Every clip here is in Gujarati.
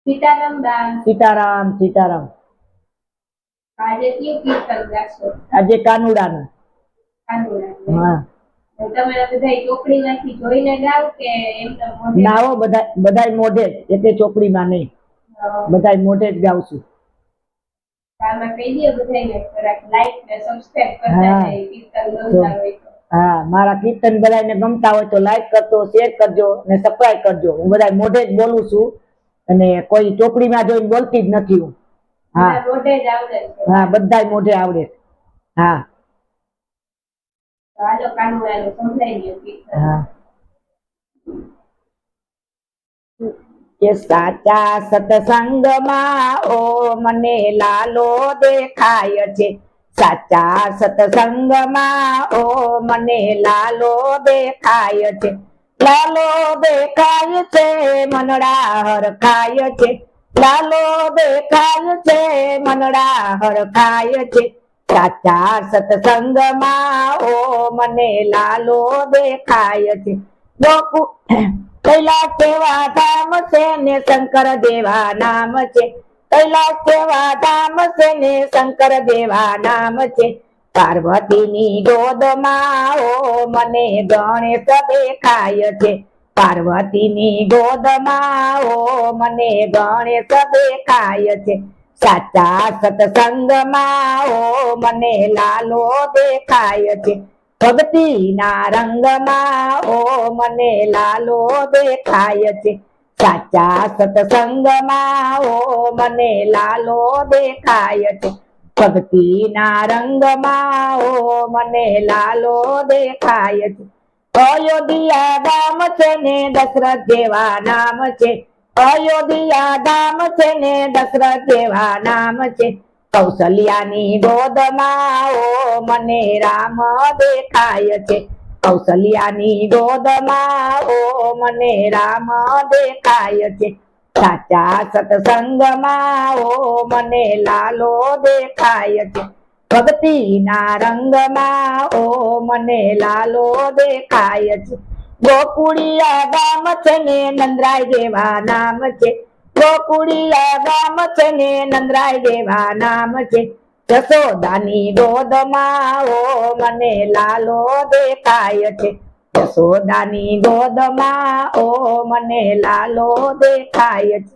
સીતારામ બા. સીતારામ સીતારામ. આજે કયું કીર્તન ગાશો? આજે કાનુડાનું. કાનુડાનું. હા. તમે બધા ચોપડીમાંથી જોઈને ગાવ કે એમ તો મોઢે? નાવો બધાય મોઢે જ, એટલે ચોપડીમાં નહીં. બધાય મોઢે જ ગાઉં છું. આમાં કહી દો બધાને થોડાક લાઈક ને સબસ્ક્રાઇબ કરતા જાય કીર્તન ગમતા હોય તો. હા, મારા કીર્તન બધાને ગમતા હોય તો લાઈક કરજો, શેર કરજો ને સબસ્ક્રાઇબ કરજો. હું બધાય મોઢે જ બોલું છું અને કોઈ ચોપડીમાં જોઈને બોલતી જ નથી હું. હા, મોઢે જ આવડે છે. હા, બધાય મોઢે આવડે. હા. હાલો કાનુડાનું સંભળાઈ ગયું કીર્તન. હા. કે સાચા સત્સંગમાં ઓ મને લાલો દેખાય છે. સાચા સત્સંગમાં ઓ મને લાલો દેખાય છે. લાલો દેખાય છે, મનડા હરખાય છે. લાલો દેખાય છે, મનડા હરખાય છે. સાચા સત્સંગમાં ઓ મને લાલો દેખાય છે. કૈલાસ કેવા ધામ છે ને શંકર દેવા નામ છે. કૈલાસ કેવા ધામ છે ને શંકર દેવા નામ છે. પાર્વતીની ગોદમાં ઓ મને ગણેશ દેખાય છે. પાર્વતીની ગોદમાં ઓ મને ગણેશ દેખાય છે. સાચા સત્સંગમાં ઓ મને લાલો દેખાય છે. ભક્તિ ના રંગમાં ઓ મને લાલો દેખાય છે. સાચા સત્સંગમાં ઓ મને લાલો દેખાય છે. ભક્તિ ના રંગમાં ઓ મને લાલો દેખાય છે. અયોધ્યા ધામ છે ને દશરથ જેવા નામ છે. અયોધ્યા ધામ છે ને દશરથ જેવા નામ છે. કૌશલ્યાની ગોદમાં ઓ મને રામ દેખાય છે. કૌશલ્યાની ગોદમાં ઓ મને રામ દેખાય છે. સાચા સત્સંગમાં ઓ મને લાલો દેખાય છે. ભક્તિ ના રંગમાં ઓ મને લાલો દેખાય છે. ગોકુળિયા ગામ છે ને નંદરાય જેવા નામ છે. ગોકુળિયા ગામ છે ને નંદરાય જેવા નામ છે. જશોદાની ગોદમાં ઓ મને લાલો દેખાય છે. જશોદાની ગોદમાં ઓ મને લાલો દેખાય છે.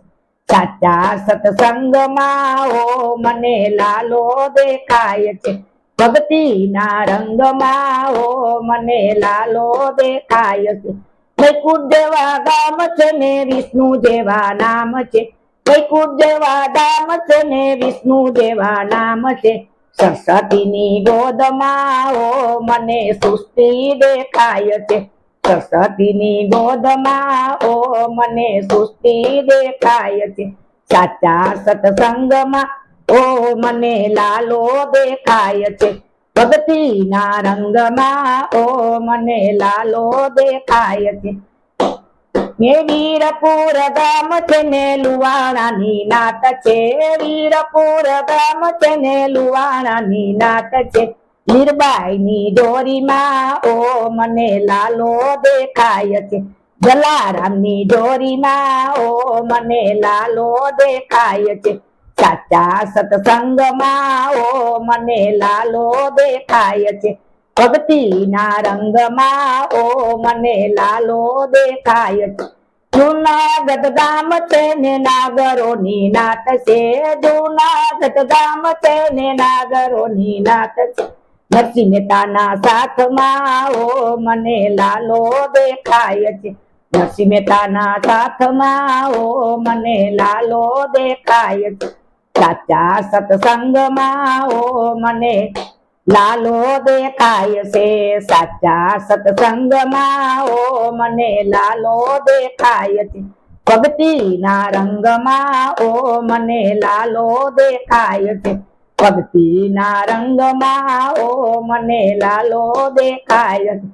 સાચા સત્સંગમાં ઓ મને લાલો દેખાય છે. ભક્તિ ના રંગમાં ઓ મને લાલો દેખાય છે. વૈકુંઠ જેવા ગામ છે ને વિષ્ણુ જેવા નામ છે. વૈકુંઠ જેવા ધામ છે ને વિષ્ણુ જેવા નામ છે. સરસ્વતીની ગોદમાં ઓ મને સૃષ્ટિ દેખાય છે. સરસ્વતીની ગોદમાં ઓ મને સૃષ્ટિ દેખાય છે. સાચા સત્સંગમાં ઓ મને લાલો દેખાય છે. ભક્તિ ના રંગમાં ઓ મને લાલો દેખાય છે. વીરપુર ગામ છે ને લુવાણાની નાત છે. વીરપુર ગામ છે ને લુવાણાની નાત છે. મીરબાઈની ડોરીમાં ઓ મને લાલો દેખાય છે. જલારામની ડોરીમાં ઓ મને લાલો દેખાય છે. સાચા સત્સંગમાં ઓ મને લાલો દેખાય છે. ભક્તિ ના રંગમાં ઓ મને લાલો દેખાય છે. જૂનાગઢ ગામ છે ને નાગરોની નાત છે. જૂનાગઢ ગામ છે ને નાગરોની નાત છે. નરસિંહ મહેતાના સાથમાં ઓ મને લાલો દેખાય છે. નરસિંહ મહેતાના સાથમાં ઓ મને લાલો દેખાય છે. સાચા સત્સંગમાં ઓ મને લાલો દેખાય છે. સાચા સત્સંગમાં ઓ મને લાલો દેખાય છે. ભક્તિ ના રંગમાં ઓ મને લાલો દેખાય છે. ભક્તિ ના રંગમાં ઓ મને લાલો દેખાય છે.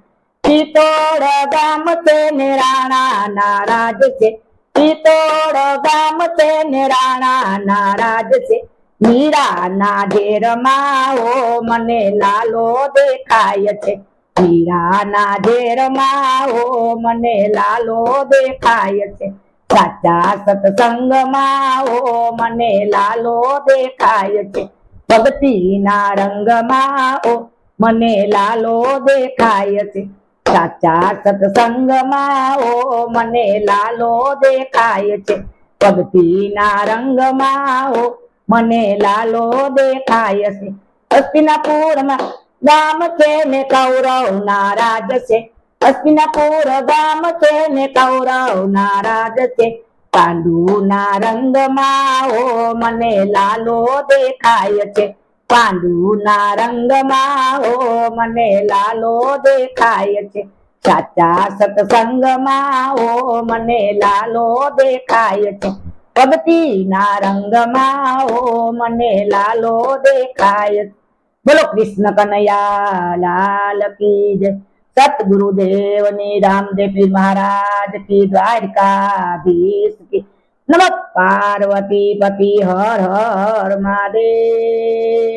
ચિત્તોડ ગામ છે ને રાણા ના રાજ છે. ચિત્તોડ ગામ છે ને રાણા ના રાજ છે. મીરા ના ઘેરમાં ઓ મને લાલો દેખાય છે. મીરા ના ઘેરમાં ઓ મને લાલો દેખાય છે. સાચા સત્સંગમાં ઓ મને લાલો દેખાય છે ભક્તિના રંગમાં ઓ મને લાલો દેખાય છે સાચા સત્સંગમાં ઓ મને લાલો દેખાય છે ભક્તિના રંગમાં ઓ મને લાલો દેખાય છે હસ્તિનાપુરમાં ગામ છે ને કૌરવ ના રાજ છે હસ્તિનાપુર ગામ છે ને કૌરવ ના રાજ છે પાંડુના રંગમાં ઓ મને લાલો દેખાય છે પાંડુના રંગમાં ઓ મને લાલો દેખાય છે સાચા સત્સંગમાં ઓ મને લાલો દેખાય છે ભક્તિના રંગમાં ઓ મને લાલો દેખાય છે બોલો કૃષ્ણ કનૈયા લાલ કી જય સતગુરુદેવની રામદેવજી મહારાજ કી દ્વારકાધીશ કી નમઃ પાર્વતી પતિ હર હર મહાદેવ